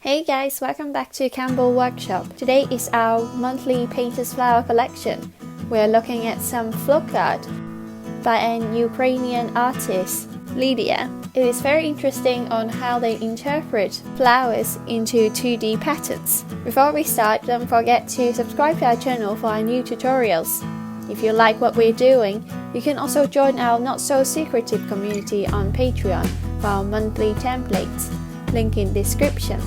Hey guys, welcome back to Campbell Workshop. Today is our monthly Painters Flower collection. We're looking at some flock art by an Ukrainian artist, Lydia. It is very interesting on how they interpret flowers into 2D patterns. Before we start, don't forget to subscribe to our channel for our new tutorials. If you like what we're doing, you can also join our not-so-secretive community on Patreon for our monthly templates. Link in description.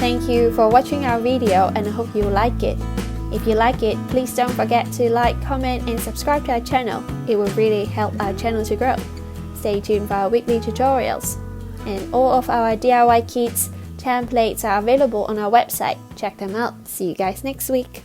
Thank you for watching our video and I hope you like it. If you like it, please don't forget to like, comment and subscribe to our channel. It will really help our channel to grow. Stay tuned for our weekly tutorials. And all of our DIY kits, templates are available on our website. Check them out. See you guys next week.